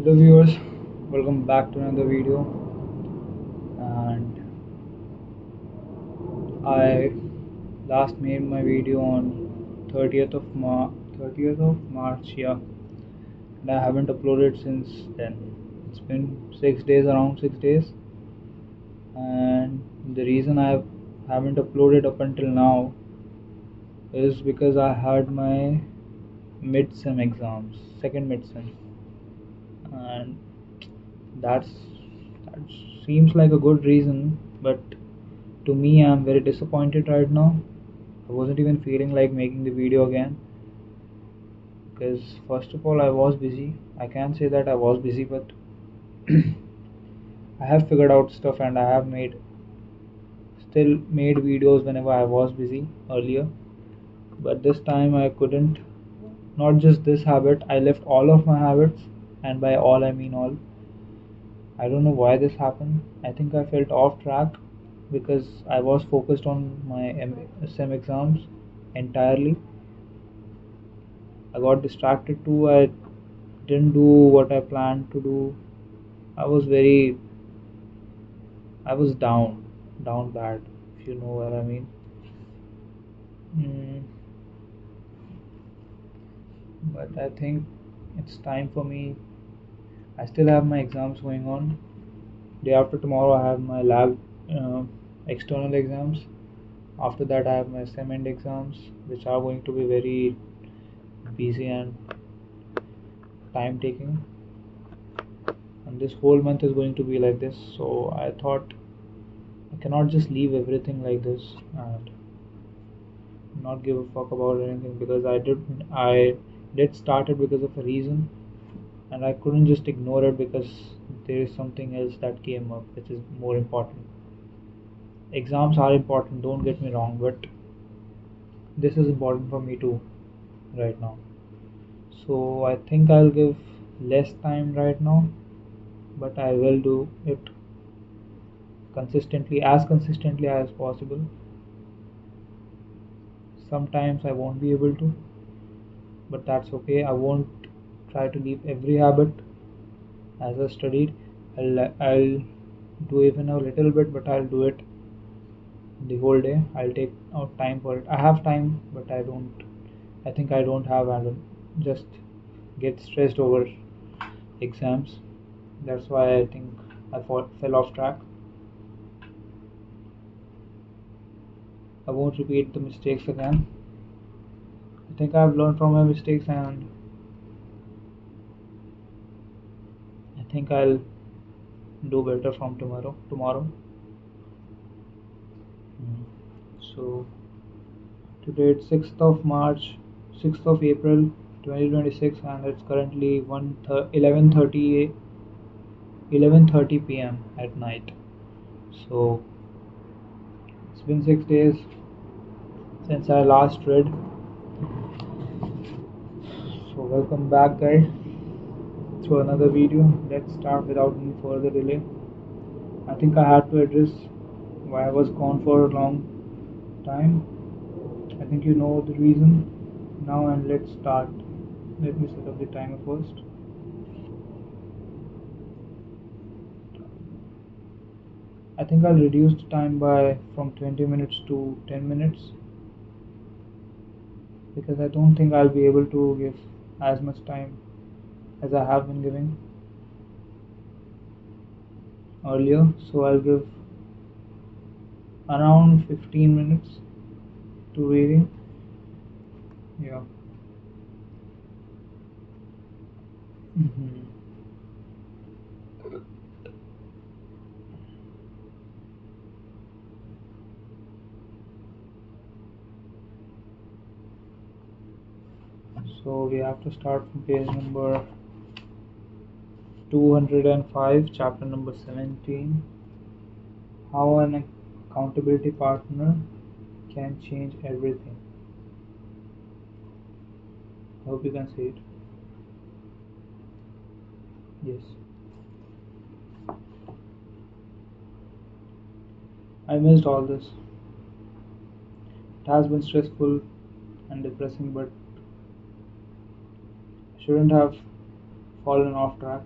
Hello viewers, welcome back to another video. And I last made my video on 30th of March, yeah, and I haven't uploaded since then. It's been 6 days, around 6 days, and the reason I haven't uploaded up until now is because I had my mid-sem exams, second mid-sem, and that's that seems like a good reason, but to me, I'm very disappointed right now. I wasn't even feeling like making the video again because, first of all, I was busy. I can't say that I was busy, but I have figured out stuff and I have still made videos whenever I was busy earlier. But this time I couldn't. Not just this habit, I left all of my habits, and by all I mean all. I don't know why this happened. I think I felt off track because I was focused on my SEM exams entirely. I got distracted too. I didn't do what I planned to do. I was very, I was down bad, if you know what I mean. Mm, but I think it's time for me. I still have my exams going on. Day after tomorrow, I have my lab uh, external exams. After that, I have my SEM end exams, which are going to be very busy and time taking. And this whole month is going to be like this. So I thought I cannot just leave everything like this and not give a fuck about anything because I did start it because of a reason and I couldn't just ignore it because there is something else that came up which is more important. Exams are important, don't get me wrong, but this is important for me too right now. So I think I'll give less time right now, but I will do it consistently as possible. Sometimes I won't be able to, but that's okay. I won't try to leave every habit as I studied. I'll do even a little bit, but I'll do it the whole day. I'll take out time for it. I have time, but I don't. I think I don't have. I don't just get stressed over exams. That's why I think fell off track. I won't repeat the mistakes again. I think I've learned from my mistakes, and I think I'll do better from tomorrow. Mm. So today it's 6th of March, 6th of April 2026 and it's currently 11:30 p.m. at night. So it's been 6 days since I last read. So welcome back guys to another video. Let's start without any further delay. I think I had to address why I was gone for a long time. I think you know the reason now, and let's start. Let me set up the timer first. I think I'll reduce the time by from 20 minutes to 10 minutes because I don't think I'll be able to give as much time as I have been giving earlier. So I'll give around 15 minutes to reading. Yeah. hmm So we have to start from page number 205, chapter number 17. How an accountability partner can change everything. I hope you can see it. Yes. I missed all this. It has been stressful and depressing, but I shouldn't have fallen off track.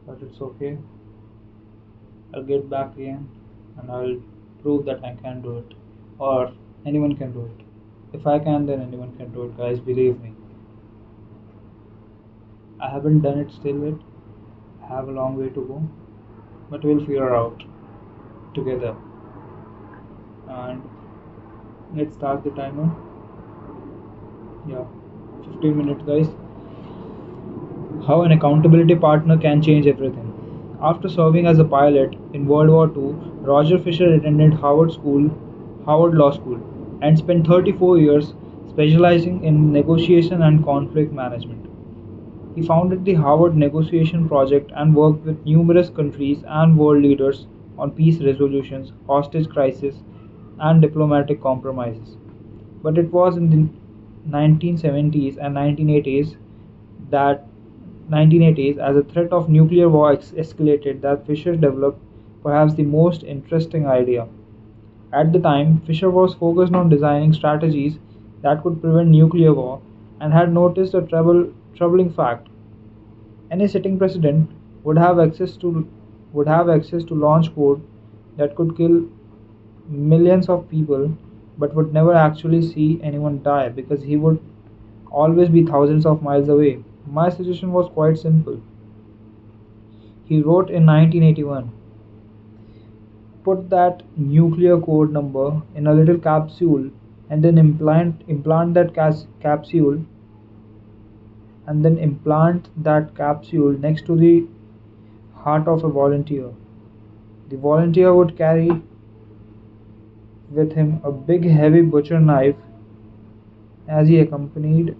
but it's okay. I'll get back again and I'll prove that I can do it. Or anyone can do it. If I can, then anyone can do it, guys. Believe me. I haven't done it still yet. I have a long way to go. But we'll figure out together. And let's start the timer. Yeah, 15 minutes, guys. How an accountability partner can change everything. After serving as a pilot in World War II, Roger Fisher attended Howard Law School, and spent 34 years specializing in negotiation and conflict management. He founded the Harvard Negotiation Project and worked with numerous countries and world leaders on peace resolutions, hostage crises, and diplomatic compromises. But it was in the 1970s and that 1980s, as the threat of nuclear war escalated, that Fisher developed perhaps the most interesting idea. At the time, Fisher was focused on designing strategies that could prevent nuclear war, and had noticed a troubling fact. Any sitting president would have access to launch code that could kill millions of people, but would never actually see anyone die because he would always be thousands of miles away. My suggestion was quite simple. He wrote in 1981, put that nuclear code number in a little capsule, and then implant that capsule next to the heart of a volunteer. The volunteer would carry with him a big heavy butcher knife as he accompanied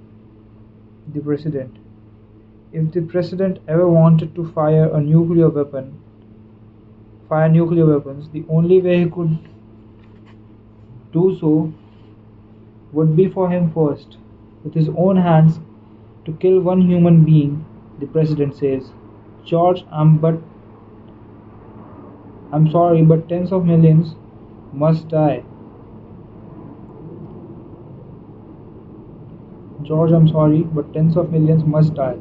the president. If the president ever wanted to fire nuclear weapons, the only way he could do so would be for him first, with his own hands, to kill one human being. The president says, George, I'm sorry, but tens of millions must die. George, I'm sorry, but tens of millions must die.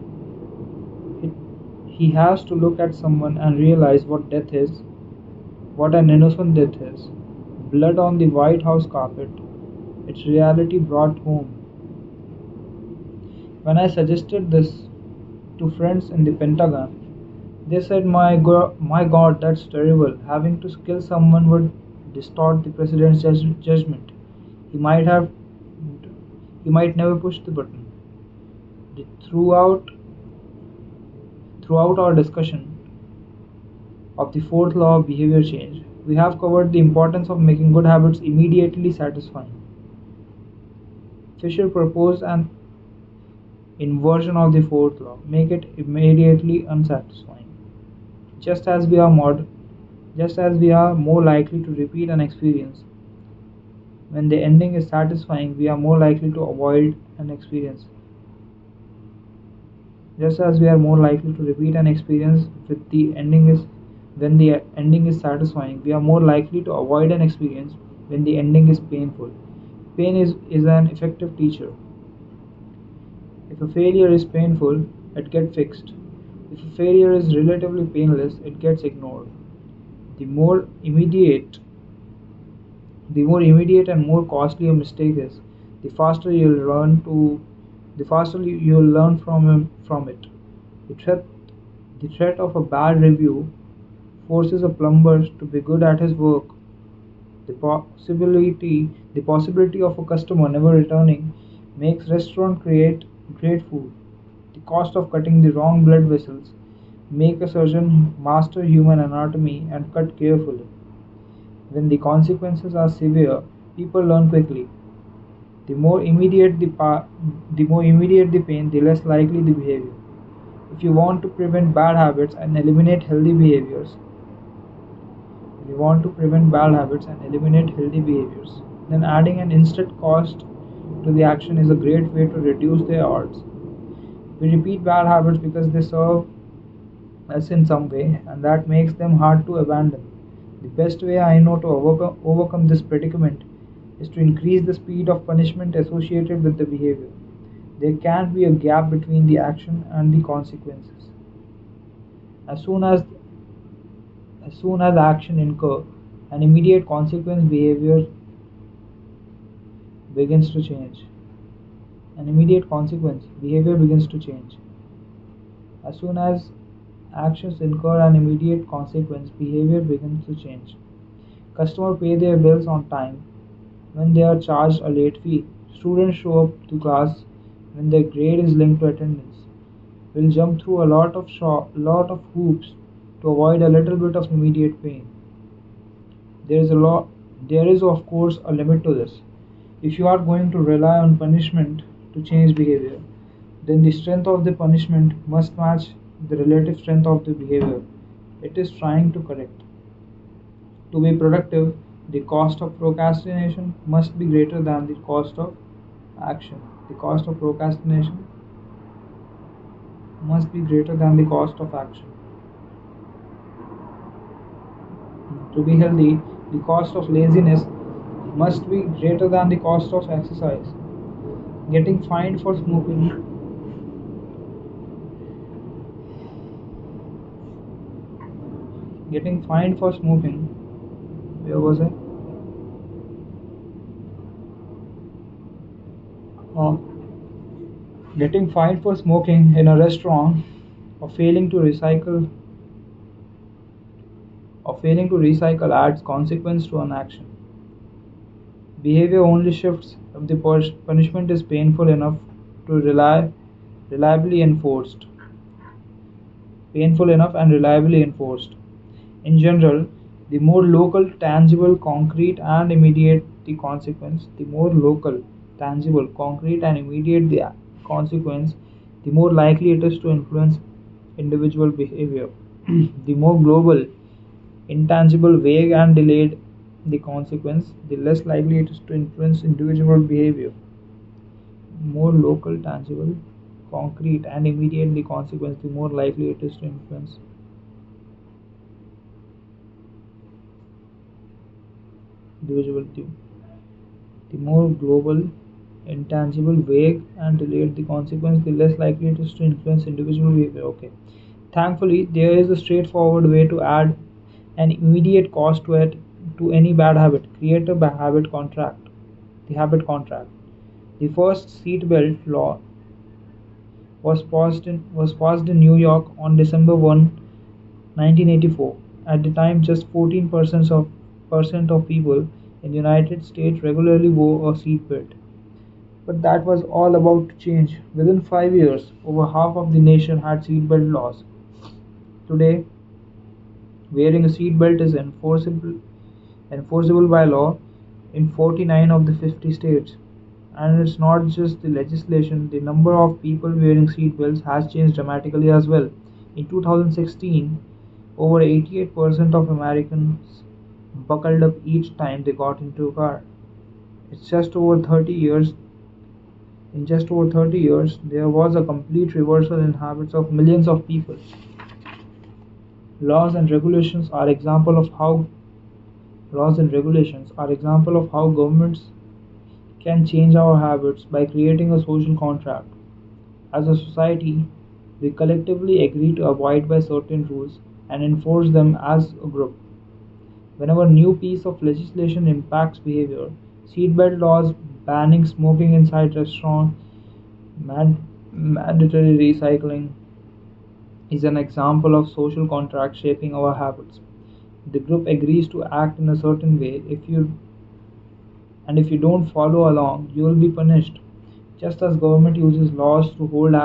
He has to look at someone and realize what death is, what an innocent death is. Blood on the White House carpet, its reality brought home. When I suggested this to friends in the Pentagon, they said, my God, that's terrible. Having to kill someone would distort the president's judgment. He might have he might never push the button. Throughout our discussion of the fourth law of behavior change, we have covered the importance of making good habits immediately satisfying. Fisher proposed an inversion of the fourth law: make it immediately unsatisfying. Just as we are more likely to repeat an experience when the ending is satisfying, we are more likely to avoid an experience. Just as we are more likely to repeat an experience with the ending is when the ending is satisfying, we are more likely to avoid an experience when the ending is painful. Pain is an effective teacher. If a failure is painful, it gets fixed. If a failure is relatively painless, it gets ignored. The more immediate and more costly a mistake is, the faster you'll learn from it. The threat of a bad review forces a plumber to be good at his work. The possibility of a customer never returning makes restaurant create great food. The cost of cutting the wrong blood vessels make a surgeon master human anatomy and cut carefully. When the consequences are severe, people learn quickly. The more immediate the pain, the less likely the behavior. If you want to prevent bad habits and eliminate healthy behaviors, then adding an instant cost to the action is a great way to reduce their odds. We repeat bad habits because they serve us in some way, and that makes them hard to abandon. The best way I know to overcome this predicament is to increase the speed of punishment associated with the behavior. There can't be a gap between the action and the consequences. As soon as action incur an immediate consequence, begins to change. An immediate consequence, behavior begins to change. As soon as actions incur an immediate consequence, behavior begins to change. Customers pay their bills on time when they are charged a late fee. Students show up to class when their grade is linked to attendance. Will jump through a lot of hoops to avoid a little bit of immediate pain. There is a lot there is of course a limit to this. If you are going to rely on punishment to change behavior, then the strength of the punishment must match the relative strength of the behavior it is trying to correct. To be productive, the cost of procrastination must be greater than the cost of action. The cost of procrastination must be greater than the cost of action. To be healthy, the cost of laziness must be greater than the cost of exercise. Getting fined for smoking getting fined for smoking where was I? Uh, Getting fined for smoking in a restaurant or failing to recycle adds consequence to an action. Behavior only shifts if the punishment is painful enough to reliably enforced. Painful enough and reliably enforced. In general, the more local, tangible, concrete, and immediate the consequence, the more local, tangible, concrete, and immediate the consequence, the more likely it is to influence individual behavior. The more global, intangible, vague, and delayed the consequence, the less likely it is to influence individual behavior. More local, tangible, concrete, and immediate the consequence, the more likely it is to influence individual. The more global, intangible, vague, and delayed the consequence, the less likely it is to influence individual behavior. Okay. Thankfully, there is a straightforward way to add an immediate cost to it to any bad habit. Create a habit contract. The habit contract. The first seatbelt law was passed in New York on December 1, 1984. At the time, just 14% of people in the United States regularly wore a seatbelt. But that was all about to change. Within 5 years, over half of the nation had seatbelt laws. Today, wearing a seatbelt is enforceable by law in 49 of the 50 states. And it's not just the legislation, the number of people wearing seatbelts has changed dramatically as well. In 2016, over 88% of Americans buckled up each time they got into a car. It's just over 30 years In just over 30 years, there was a complete reversal in habits of millions of people. Laws and regulations are example of how governments can change our habits by creating a social contract. As a society, we collectively agree to abide by certain rules and enforce them as a group. Whenever a new piece of legislation impacts behavior, seatbelt laws, banning smoking inside restaurants, mandatory recycling, is an example of social contract shaping our habits. The group agrees to act in a certain way. If you don't follow along, you will be punished. Just as government uses laws to hold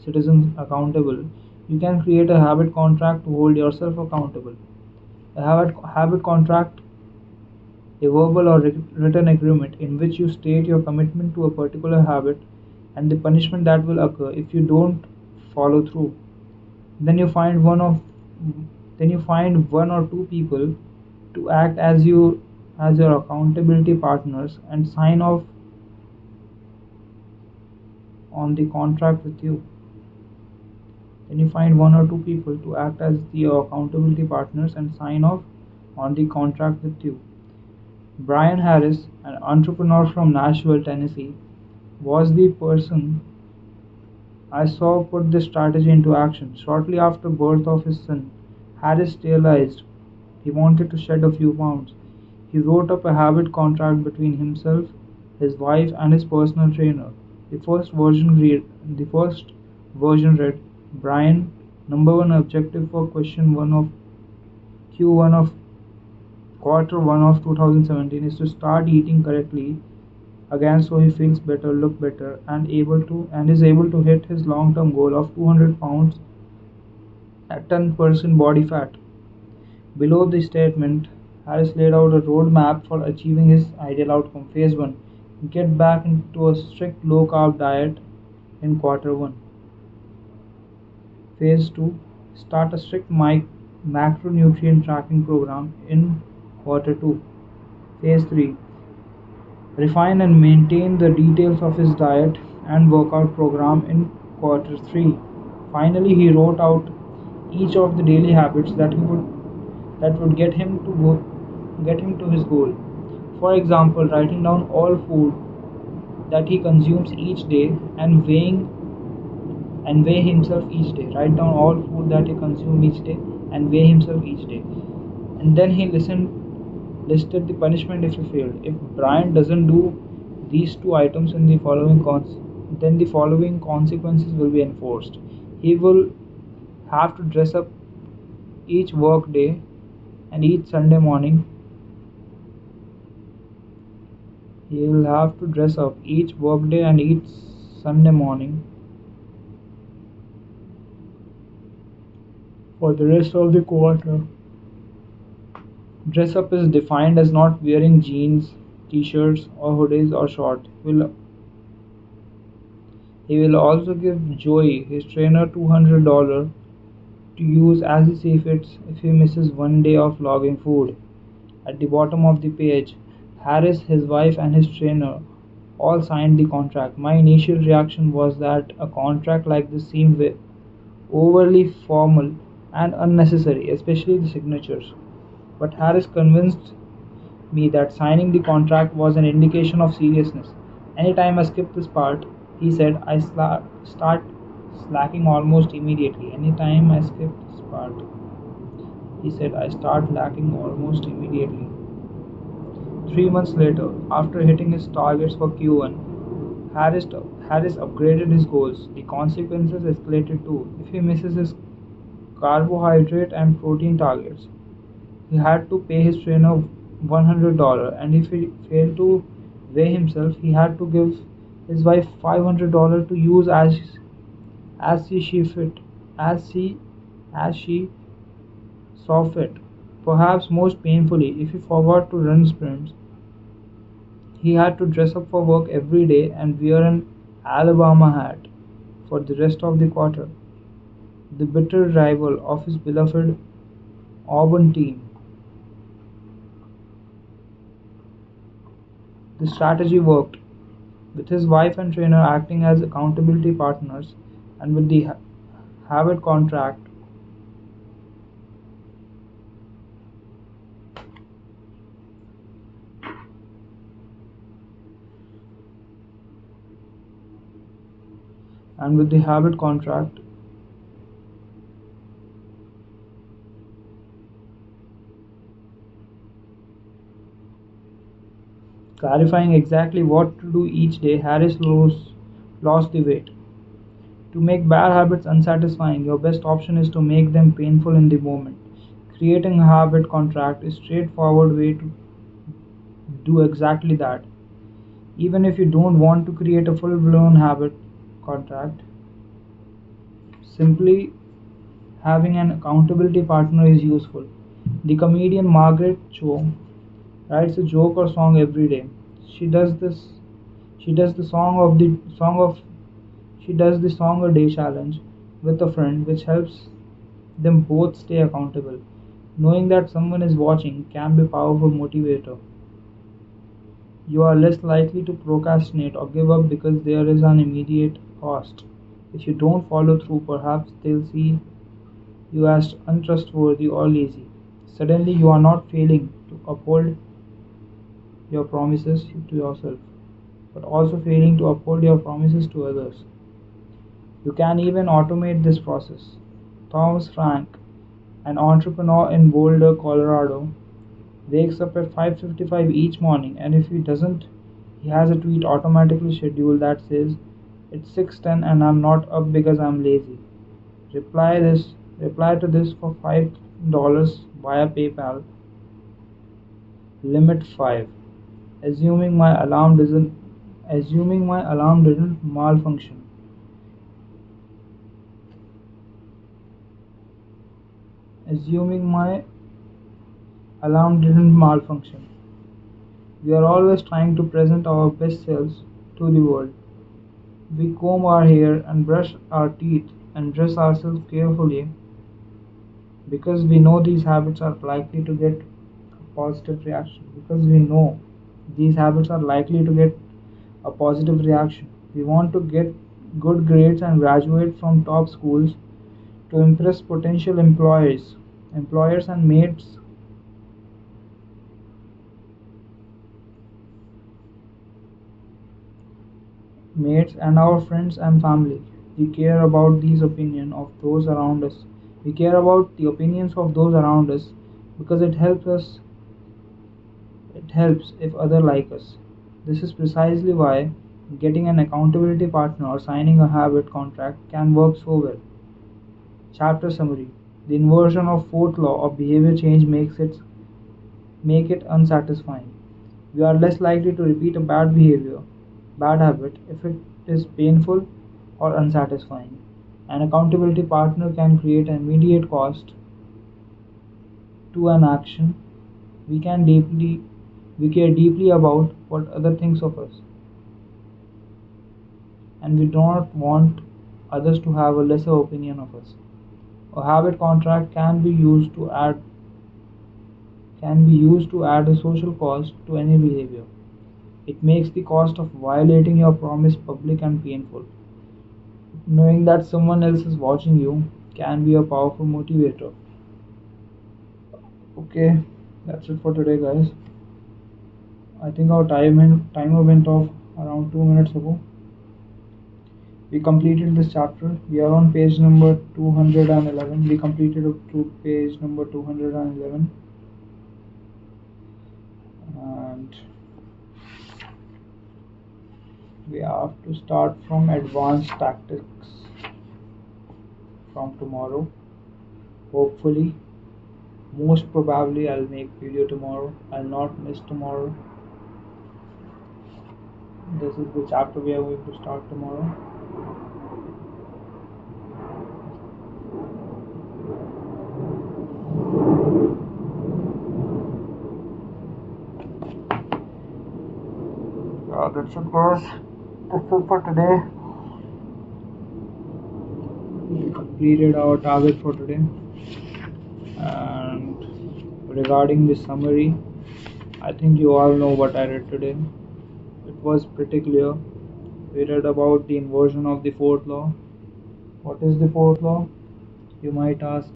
citizens accountable, you can create a habit contract to hold yourself accountable. A habit contract, a verbal or written agreement in which you state your commitment to a particular habit and the punishment that will occur if you don't follow through. Then you find one or two people to act as your accountability partners and sign off on the contract with you. Then you find one or two people to act as your accountability partners and sign off on the contract with you. Brian Harris, an entrepreneur from Nashville, Tennessee, was the person I saw put this strategy into action. Shortly after birth of his son, Harris realized he wanted to shed a few pounds. He wrote up a habit contract between himself, his wife, and his personal trainer. The first version read, Brian, number one objective for question one of Q1 of quarter one of 2017 is to start eating correctly again so he feels better, look better, and is able to hit his long-term goal of 200 pounds at 10% body fat. Below the statement, Harris laid out a roadmap for achieving his ideal outcome. Phase 1, get back into a strict low carb diet in quarter 1. Phase 2, start a strict macronutrient tracking program in quarter 2. Phase 3, refine and maintain the details of his diet and workout program in quarter 3. Finally, he wrote out each of the daily habits that would get him to his goal. For example, writing down all food that he consumes each day and weigh himself each day. Write down all food that he consumes each day and weigh himself each day. And then he listed the punishment if he failed. If Brian doesn't do these two items in the then the following consequences will be enforced. He will have to dress up each work day and each Sunday morning. He will have to dress up each workday and each Sunday morning for the rest of the quarter. Dress up is defined as not wearing jeans, t-shirts or hoodies or shorts. He will also give Joey, his trainer, $200 to use as he sees fit if he misses one day of logging food. At the bottom of the page, Harris, his wife and his trainer all signed the contract. My initial reaction was that a contract like this seemed overly formal and unnecessary, especially the signatures. But Harris convinced me that signing the contract was an indication of seriousness. Anytime I skip this part, he said, I start slacking almost immediately. Anytime I skip this part, he said, I start lacking almost immediately. 3 months later, after hitting his targets for Q1, Harris upgraded his goals. The consequences escalated too. If he misses his carbohydrate and protein targets, he had to pay his trainer $100, and if he failed to weigh himself, he had to give his wife $500 to use as she saw fit. Perhaps most painfully, if he forgot to run sprints, he had to dress up for work every day and wear an Alabama hat for the rest of the quarter, the bitter rival of his beloved Auburn team. The strategy worked, with his wife and trainer acting as accountability partners, and with the habit contract and with the habit contract clarifying exactly what to do each day, Harris lost the weight. To make bad habits unsatisfying, your best option is to make them painful in the moment. Creating a habit contract is a straightforward way to do exactly that. Even if you don't want to create a full-blown habit contract, simply having an accountability partner is useful. The comedian Margaret Cho writes a joke or song every day. She does this. She does the song a day challenge with a friend, which helps them both stay accountable. Knowing that someone is watching can be a powerful motivator. You are less likely to procrastinate or give up because there is an immediate cost. If you don't follow through, perhaps they'll see you as untrustworthy or lazy. Suddenly, you are not failing to uphold your promises to yourself, but also failing to uphold your promises to others. You can even automate this process. Thomas Frank, an entrepreneur in Boulder, Colorado, wakes up at 5:55 each morning, and if he doesn't, he has a tweet automatically scheduled that says, "It's 6:10 and I'm not up because I'm lazy. Reply to this for $5 via PayPal. Limit 5. Assuming my alarm doesn't malfunction. Assuming my alarm didn't malfunction. We are always trying to present our best selves to the world. We comb our hair and brush our teeth and dress ourselves carefully because we know these habits are likely to get a positive reaction. Because we know these habits are likely to get a positive reaction. We want to get good grades and graduate from top schools to impress potential employers and mates and our friends and family. We care about these opinion of those around us. We care about the opinions of those around us because it helps if others like us. This is precisely why getting an accountability partner or signing a habit contract can work so well. Chapter summary. The inversion of fourth law of behavior change make it unsatisfying. We are less likely to repeat a bad habit if it is painful or unsatisfying. An accountability partner can create an immediate cost to an action. We can deeply we care deeply about what other thinks of us, and we don't want others to have a lesser opinion of us. A habit contract can be used to add a social cost to any behavior. It makes the cost of violating your promise public and painful. Knowing that someone else is watching you can be a powerful motivator. Okay, that's it for today, guys. I think our timer went off around 2 minutes ago. We completed this chapter. We are on page number 211. We completed up to page number 211, and we have to start from advanced tactics from tomorrow. Hopefully, most probably, I'll make video tomorrow. I'll not miss tomorrow. This is the chapter we are going to start tomorrow. That's it, guys. That's it for today. We completed our target for today. And regarding the summary, I think you all know what I read today. It was pretty clear. We read about the inversion of the fourth law. What is the fourth law? You might ask.